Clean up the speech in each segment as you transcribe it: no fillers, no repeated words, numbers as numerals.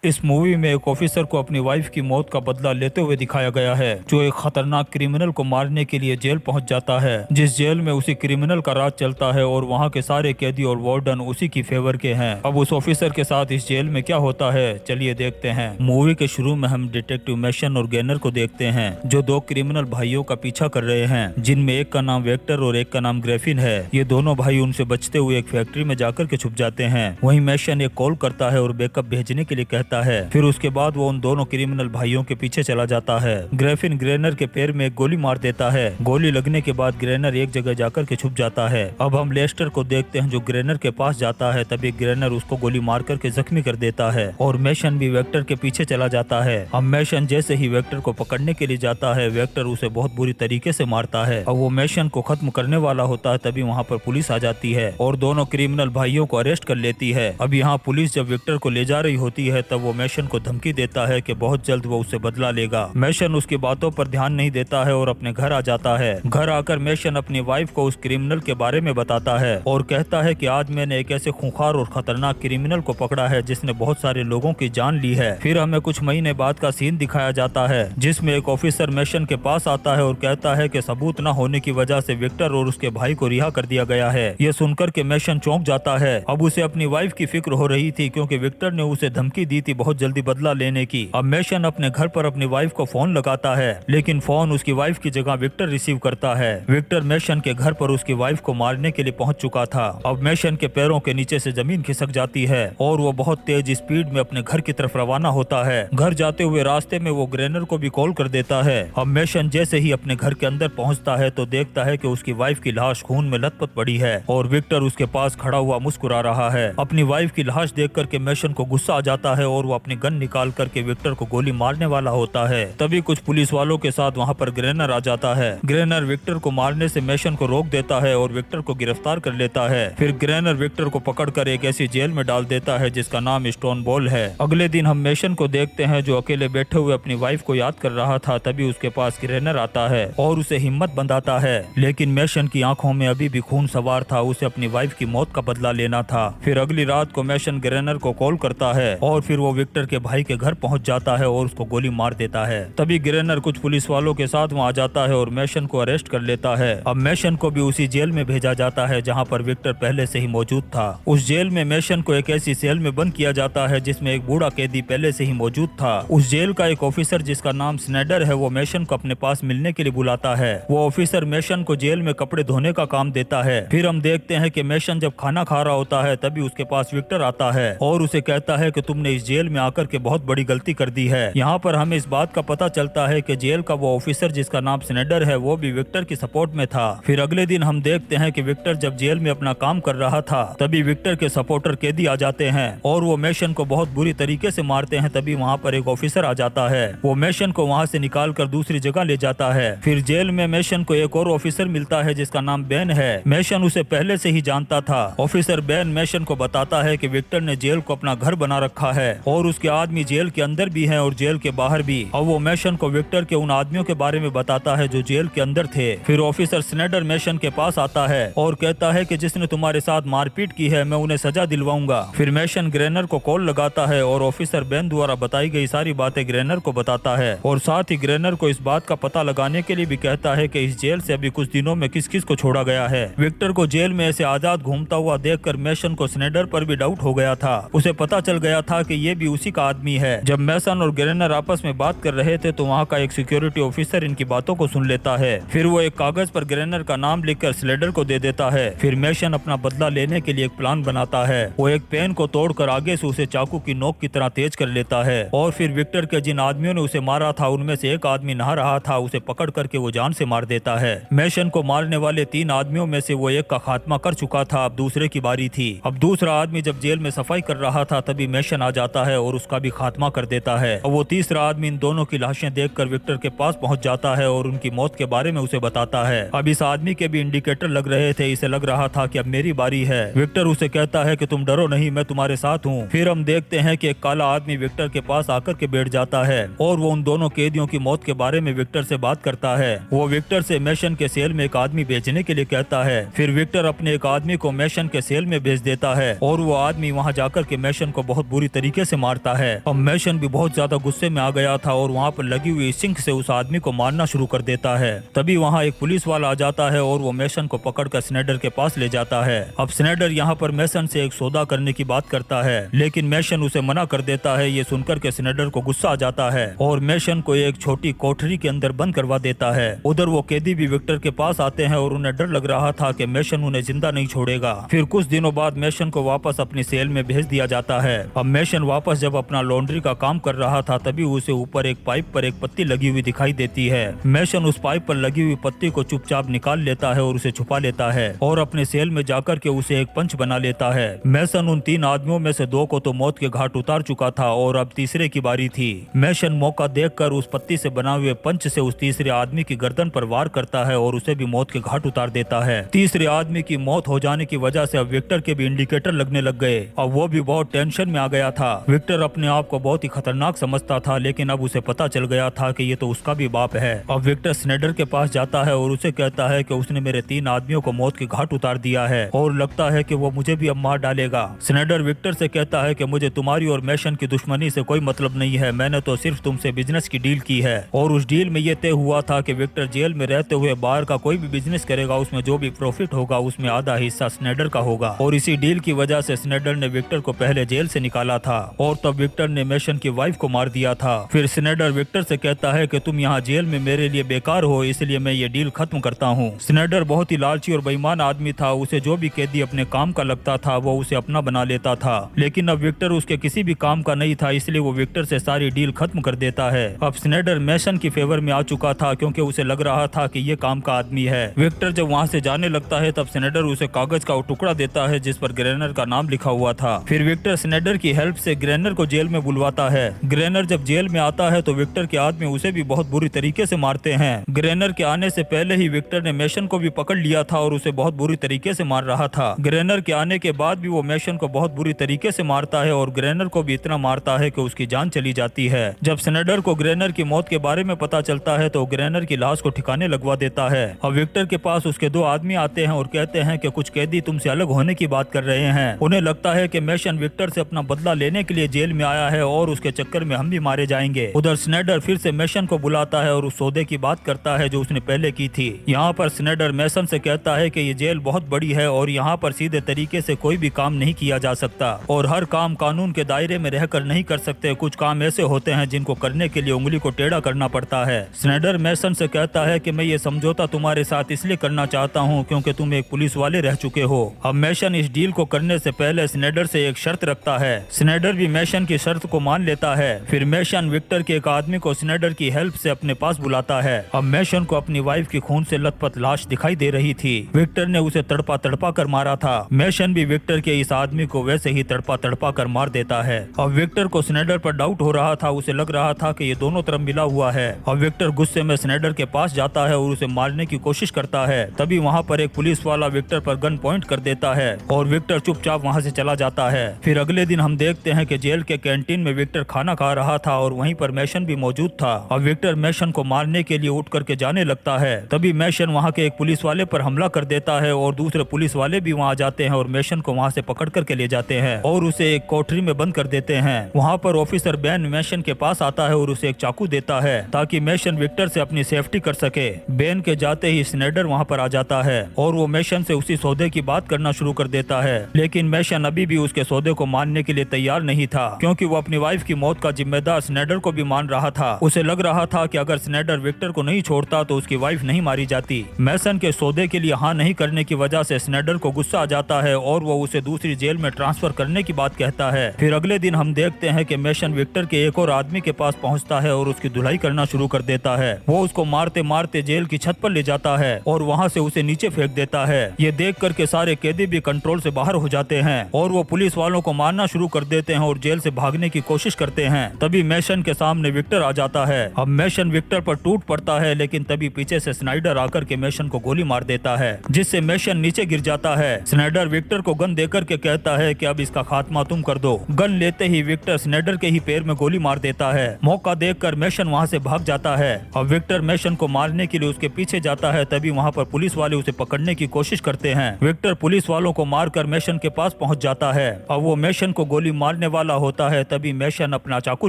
इस मूवी में एक ऑफिसर को अपनी वाइफ की मौत का बदला लेते हुए दिखाया गया है, जो एक खतरनाक क्रिमिनल को मारने के लिए जेल पहुंच जाता है, जिस जेल में उसी क्रिमिनल का राज चलता है और वहां के सारे कैदी और वार्डन उसी की फेवर के हैं। अब उस ऑफिसर के साथ इस जेल में क्या होता है, चलिए देखते हैं। मूवी के शुरू में हम डिटेक्टिव मैशन और गैनर को देखते हैं, जो दो क्रिमिनल भाइयों का पीछा कर रहे हैं, जिनमें एक का नाम वेक्टर और एक का नाम ग्रेफिन है। ये दोनों भाई उनसे बचते हुए एक फैक्ट्री में जाकर के छुप जाते हैं। वहीं मैशन एक कॉल करता है और बैकअप भेजने के लिए कहता है। फिर उसके बाद वो उन दोनों क्रिमिनल भाइयों के पीछे चला जाता है। ग्रेफिन ग्रेनर के पैर में एक गोली मार देता है। गोली लगने के बाद ग्रेनर एक जगह जाकर के छुप जाता है। अब हम लेस्टर को देखते हैं, जो ग्रेनर के पास जाता है। तभी ग्रेनर उसको गोली मार करके जख्मी कर देता है और मैशन भी वेक्टर के पीछे चला जाता है। अब मैशन जैसे ही वेक्टर को पकड़ने के लिए जाता है, वेक्टर उसे बहुत बुरी तरीके से मारता है। अब वो मैशन को खत्म करने वाला होता है, तभी वहाँ पर पुलिस आ जाती है और दोनों क्रिमिनल भाइयों को अरेस्ट कर लेती है। अब यहाँ पुलिस जब वेक्टर को ले जा रही होती है, तब वो मैशन को धमकी देता है कि बहुत जल्द वो उससे बदला लेगा। मैशन उसकी बातों पर ध्यान नहीं देता है और अपने घर आ जाता है। घर आकर मैशन अपनी वाइफ को उस क्रिमिनल के बारे में बताता है और कहता है कि आज मैंने एक ऐसे खूंखार और खतरनाक क्रिमिनल को पकड़ा है, जिसने बहुत सारे लोगों की जान ली है। फिर हमें कुछ महीने बाद का सीन दिखाया जाता है, जिसमें एक ऑफिसर मैशन के पास आता है और कहता है कि सबूत न होने की वजह से विक्टर और उसके भाई को रिहा कर दिया गया है। ये सुनकर के मैशन चौंक जाता है। अब उसे अपनी वाइफ की फिक्र हो रही थी, क्योंकि विक्टर ने उसे धमकी दी थी बहुत जल्दी बदला लेने की। अब मैशन अपने घर पर अपनी वाइफ को फोन लगाता है, लेकिन फोन उसकी वाइफ की जगह विक्टर रिसीव करता है। विक्टर मैशन के घर पर उसकी वाइफ को मारने के लिए पहुंच चुका था। अब मैशन के पैरों के नीचे से जमीन खिसक जाती है और वो बहुत तेज स्पीड में अपने घर की तरफ रवाना होता है। घर जाते हुए रास्ते में वो ग्रेनर को भी कॉल कर देता है। अब मैशन जैसे ही अपने घर के अंदर पहुंचता है, तो देखता है कि उसकी वाइफ की लाश खून में लथपथ पड़ी है और विक्टर उसके पास खड़ा हुआ मुस्कुरा रहा है। अपनी वाइफ की लाश देख करके मैशन को गुस्सा आ जाता है और वो अपनी गन निकाल करके विक्टर को गोली मारने वाला होता है। तभी कुछ पुलिस वालों के साथ वहाँ पर ग्रेनर आ जाता है। ग्रेनर विक्टर को मारने से मैशन को रोक देता है और विक्टर को गिरफ्तार कर लेता है। फिर ग्रेनर विक्टर को पकड़कर एक ऐसी जेल में डाल देता है जिसका नाम स्टोन बॉल है। अगले दिन हम मैशन को देखते हैं, जो अकेले बैठे हुए अपनी वाइफ को याद कर रहा था। तभी उसके पास ग्रेनर आता है और उसे हिम्मत बंधाता है, लेकिन मैशन की आंखों में अभी भी खून सवार था। उसे अपनी वाइफ की मौत का बदला लेना था। फिर अगली रात को मैशन ग्रेनर को कॉल करता है और फिर वो विक्टर के भाई के घर पहुंच जाता है और उसको गोली मार देता है। तभी ग्रेनर कुछ पुलिस वालों के साथ वहां आ जाता है और मैशन को अरेस्ट कर लेता है। अब मैशन को भी उसी जेल में भेजा जाता है जहां पर विक्टर पहले से ही मौजूद था। उस जेल में मैशन को एक ऐसी सेल में बंद किया जाता है जिसमें एक बूढ़ा कैदी पहले से ही मौजूद था। उस जेल का एक ऑफिसर जिसका नाम स्नेडर है, वो मैशन को अपने पास मिलने के लिए बुलाता है। वो ऑफिसर मैशन को जेल में कपड़े धोने का काम देता है। फिर हम देखते हैं कि मैशन जब खाना खा रहा होता है, तभी उसके पास विक्टर आता है और उसे कहता है कि तुमने इस जेल में आकर के बहुत बड़ी गलती कर दी है। यहाँ पर हमें इस बात का पता चलता है कि जेल का वो ऑफिसर जिसका नाम स्नेडर है, वो भी विक्टर की सपोर्ट में था। फिर अगले दिन हम देखते हैं कि विक्टर जब जेल में अपना काम कर रहा था, तभी विक्टर के सपोर्टर कैदी आ जाते हैं और वो मैशन को बहुत बुरी तरीके से मारते हैं। तभी वहाँ पर एक ऑफिसर आ जाता है, वो मैशन को वहाँ से निकाल कर दूसरी जगह ले जाता है। फिर जेल में मैशन को एक और ऑफिसर मिलता है जिसका नाम बेन है। मैशन उसे पहले से ही जानता था। ऑफिसर बेन मैशन को बताता है कि विक्टर ने जेल को अपना घर बना रखा है और उसके आदमी जेल के अंदर भी हैं और जेल के बाहर भी। अब वो मैशन को विक्टर के उन आदमियों के बारे में बताता है जो जेल के अंदर थे। फिर ऑफिसर स्नेडर मैशन के पास आता है और कहता है कि जिसने तुम्हारे साथ मारपीट की है, मैं उन्हें सजा दिलवाऊंगा। फिर मैशन ग्रेनर को कॉल लगाता है और ऑफिसर बेन द्वारा बताई गई सारी बातें ग्रेनर को बताता है और साथ ही ग्रेनर को इस बात का पता लगाने के लिए भी कहता है कि इस जेल से अभी कुछ दिनों में किस किस को छोड़ा गया है। विक्टर को जेल में ऐसे आजाद घूमता हुआ देखकर मैशन को स्नेडर पर भी डाउट हो गया था। उसे पता चल गया था कि ये भी उसी का आदमी है। जब मैसन और ग्रेनर आपस में बात कर रहे थे, तो वहाँ का एक सिक्योरिटी ऑफिसर इनकी बातों को सुन लेता है। फिर वो एक कागज पर ग्रेनर का नाम लिखकर स्लेडर को दे देता है। फिर मैशन अपना बदला लेने के लिए एक प्लान बनाता है। वो एक पेन को तोड़कर आगे से उसे चाकू की नोक की तरह तेज कर लेता है और फिर विक्टर के जिन आदमियों ने उसे मारा था, उनमें से एक आदमी नहा रहा था, उसे पकड़ करके वो जान से मार देता है। मैशन को मारने वाले 3 आदमियों में से वो एक का खात्मा कर चुका था। अब दूसरे की बारी थी। अब दूसरा आदमी जब जेल में सफाई कर रहा था, तभी मैशन आ जाता है और उसका भी खात्मा कर देता है। अब वो तीसरा आदमी इन दोनों की लाशें देखकर विक्टर के पास पहुंच जाता है और उनकी मौत के बारे में उसे बताता है। अब इस आदमी के भी इंडिकेटर लग रहे थे। इसे लग रहा था कि अब मेरी बारी है। विक्टर उसे कहता है कि तुम डरो नहीं, मैं तुम्हारे साथ हूँ। फिर हम देखते हैं कि एक काला आदमी विक्टर के पास आकर के बैठ जाता है और वो उन दोनों कैदियों की मौत के बारे में विक्टर से बात करता है। वो विक्टर से मैशन के सेल में एक आदमी भेजने के लिए कहता है। फिर विक्टर अपने एक आदमी को मैशन के सेल में भेज देता है और वो आदमी वहाँ जाकर के मैशन को बहुत बुरी तरीके से मारता है। अब मैशन भी बहुत ज्यादा गुस्से में आ गया था और वहाँ पर लगी हुई सिंक से उस आदमी को मारना शुरू कर देता है। तभी वहाँ एक पुलिस वाला आ जाता है और वो मैशन को पकड़कर स्नाइडर के पास ले जाता है। अब स्नाइडर यहाँ पर मैशन से एक सौदा करने की बात करता है, लेकिन मैशन उसे मना कर देता है। ये सुनकर के स्नाइडर को गुस्सा आ जाता है और मैशन को एक छोटी कोठरी के अंदर बंद करवा देता है। उधर वो कैदी भी विक्टर के पास आते हैं और उन्हें डर लग रहा था कि मैशन उन्हें जिंदा नहीं छोड़ेगा। फिर कुछ दिनों बाद मैशन को वापस अपनी सेल में भेज दिया जाता है। अब मैशन वापस जब अपना लॉन्ड्री का काम कर रहा था तभी उसे ऊपर एक पाइप पर एक पत्ती लगी हुई दिखाई देती है। मैशन उस पाइप पर लगी हुई पत्ती को चुपचाप निकाल लेता है और उसे छुपा लेता है और अपने सेल में जाकर के उसे एक पंच बना लेता है। मैशन उन 3 आदमियों में से 2 को तो मौत के घाट उतार चुका था और अब तीसरे की बारी थी। मैशन मौका देखकर उस पत्ती से बना हुए पंच से उस तीसरे आदमी की गर्दन पर वार करता है और उसे भी मौत के घाट उतार देता है। तीसरे आदमी की मौत हो जाने की वजह से अब विक्टर के भी इंडिकेटर लगने लग गए। अब वो भी बहुत टेंशन में आ गया था। विक्टर अपने आप को बहुत ही खतरनाक समझता था, लेकिन अब उसे पता चल गया था कि ये तो उसका भी बाप है। अब विक्टर स्नाइडर के पास जाता है और उसे कहता है कि उसने मेरे 3 आदमियों को मौत के घाट उतार दिया है और लगता है कि वो मुझे भी अब मार डालेगा। स्नाइडर विक्टर से कहता है कि मुझे तुम्हारी और मैशन की दुश्मनी से कोई मतलब नहीं है, मैंने तो सिर्फ तुमसे बिजनेस की डील की है और उस डील में ये तय हुआ था कि विक्टर जेल में रहते हुए बाहर का कोई भी बिजनेस करेगा, उसमें जो भी प्रॉफिट होगा उसमें आधा हिस्सा स्नाइडर का होगा। और इसी डील की वजह से स्नाइडर ने विक्टर को पहले जेल से निकाला था और तब विक्टर ने मैशन की वाइफ को मार दिया था। फिर स्नाइडर विक्टर से कहता है कि तुम यहाँ जेल में मेरे लिए बेकार हो, इसलिए मैं ये डील खत्म करता हूँ। स्नाइडर बहुत ही लालची और बेईमान आदमी था, उसे जो भी कैदी अपने काम का लगता था वो उसे अपना बना लेता था, लेकिन अब विक्टर उसके किसी भी काम का नहीं था, इसलिए वो विक्टर से सारी डील खत्म कर देता है। अब स्नाइडर मैशन की फेवर में आ चुका था क्योंकि उसे लग रहा था कि ये काम का आदमी है। विक्टर जब वहाँ से जाने लगता है तब स्नाइडर उसे कागज का टुकड़ा देता है जिस पर ग्रेनर का नाम लिखा हुआ था। फिर विक्टर स्नाइडर की हेल्प से ग्रेनर को जेल में बुलवाता है। ग्रेनर जब जेल में आता है तो विक्टर के आदमी उसे भी बहुत बुरी तरीके से मारते हैं। ग्रेनर के आने से पहले ही विक्टर ने मैशन को भी पकड़ लिया था और उसे बहुत बुरी तरीके से मार रहा था। ग्रेनर के आने के बाद भी वो मैशन को बहुत बुरी तरीके से मारता है और ग्रेनर को भी इतना मारता है कि उसकी जान चली जाती है। जब स्नाइडर को ग्रेनर की मौत के बारे में पता चलता है तो ग्रेनर की लाश को ठिकाने लगवा देता है। अब विक्टर के पास उसके 2 आदमी आते हैं और कहते हैं कि कुछ कैदी तुमसे अलग होने की बात कर रहे हैं। उन्हें लगता है कि मैशन विक्टर से अपना बदला लेने के लिए जेल में आया है और उसके चक्कर में हम भी मारे जाएंगे। उधर स्नाइडर फिर से मैशन को बुलाता है और उस सौदे की बात करता है जो उसने पहले की थी। यहाँ पर स्नाइडर मैशन से कहता है कि ये जेल बहुत बड़ी है और यहाँ पर सीधे तरीके से कोई भी काम नहीं किया जा सकता और हर काम कानून के दायरे में रहकर नहीं कर सकते। कुछ काम ऐसे होते हैं जिनको करने के लिए उंगली को टेढ़ा करना पड़ता है। स्नाइडर मैशन से कहता है कि मैं ये समझौता तुम्हारे साथ इसलिए करना चाहता हूँ क्योंकि तुम एक पुलिस वाले रह चुके हो। अब मैशन इस डील को करने से पहले स्नाइडर से एक शर्त रखता है। स्नाइडर भी मैशन की शर्त को मान लेता है। फिर मैशन विक्टर के एक आदमी को स्नाइडर की हेल्प से अपने पास बुलाता है। अब मैशन को अपनी वाइफ की खून से लथपथ लाश दिखाई दे रही थी। विक्टर ने उसे तड़पा तड़पा कर मारा था। मैशन भी विक्टर के इस आदमी को वैसे ही तड़पा तड़पा कर मार देता है। अब विक्टर को स्नाइडर पर डाउट हो रहा था, उसे लग रहा था कि ये दोनों तरफ मिला हुआ है। अब विक्टर गुस्से में स्नाइडर के पास जाता है और उसे मारने की कोशिश करता है। तभी वहाँ पर एक पुलिस वाला विक्टर पर गन पॉइंट कर देता है और विक्टर चुपचाप वहाँ से चला जाता है। फिर अगले दिन हम देखते हैं कि जेल के कैंटीन में विक्टर खाना खा रहा था और वहीं पर मैशन भी मौजूद था। अब विक्टर मैशन को मारने के लिए उठ करके जाने लगता है। तभी मैशन वहाँ के एक पुलिस वाले पर हमला कर देता है और दूसरे पुलिस वाले भी वहाँ जाते हैं और मैशन को वहाँ से पकड़ करके ले जाते हैं और उसे एक कोठरी में बंद कर देते हैं। वहाँ पर ऑफिसर बेन मैशन के पास आता है और उसे एक चाकू देता है ताकि मैशन विक्टर से अपनी सेफ्टी कर सके। बेन के जाते ही स्नाइडर वहाँ पर आ जाता है और वो मैशन से उसी सौदे की बात करना शुरू कर देता है, लेकिन मैशन अभी भी उसके सौदे को मानने के लिए तैयार नहीं था क्योंकि वो अपनी वाइफ की मौत का जिम्मेदार स्नाइडर को भी मान रहा था। उसे लग रहा था कि अगर स्नाइडर विक्टर को नहीं छोड़ता तो उसकी वाइफ नहीं मारी जाती। मैसन के सौदे के लिए हाँ नहीं करने की वजह से स्नाइडर को गुस्सा आ जाता है और वो उसे दूसरी जेल में ट्रांसफर करने की बात कहता है। फिर अगले दिन हम देखते हैं कि मैशन विक्टर के एक और आदमी के पास पहुंचता है और उसकी धुलाई करना शुरू कर देता है। वो उसको मारते मारते जेल की छत पर ले जाता है और वहाँ से उसे नीचे फेंक देता है। ये देख करके सारे कैदी भी कंट्रोल से बाहर हो जाते हैं और वो पुलिस वालों को मारना शुरू कर देते हैं और जेल से भागने की कोशिश करते हैं। तभी मैशन के सामने विक्टर आ जाता है। अब मैशन विक्टर पर टूट पड़ता है, लेकिन तभी पीछे से स्नाइडर आकर के मैशन को गोली मार देता है जिससे मैशन नीचे गिर जाता है। स्नाइडर विक्टर को गन देकर के कहता है कि अब इसका खात्मा तुम कर दो। गन लेते ही विक्टर स्नाइडर के ही पैर में गोली मार देता है। मौका देखकर मैशन वहाँ से भाग जाता है। अब विक्टर मैशन को मारने के लिए उसके पीछे जाता है। तभी वहाँ पर पुलिस वाले उसे पकड़ने की कोशिश करते हैं। विक्टर पुलिस वालों को मारकर मैशन के पास पहुँच जाता है। अब वो मैशन को गोली मारने वाला होता है तभी मैशन अपना चाकू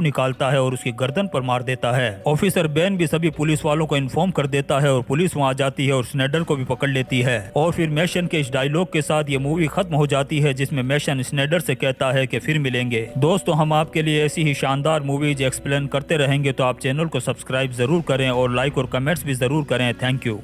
निकालता है और उसकी गर्दन पर मार देता है। ऑफिसर बेन भी सभी पुलिस वालों को इन्फॉर्म कर देता है और पुलिस वहां जाती है और स्नेडर को भी पकड़ लेती है। और फिर मैशन के इस डायलॉग के साथ ये मूवी खत्म हो जाती है, जिसमें मैशन स्नेडर से कहता है कि फिर मिलेंगे। दोस्तों, हम आपके लिए ऐसी ही शानदार मूवीज एक्सप्लेन करते रहेंगे, तो आप चैनल को सब्सक्राइब जरूर करें और लाइक और कमेंट्स भी जरूर करें। Thank you.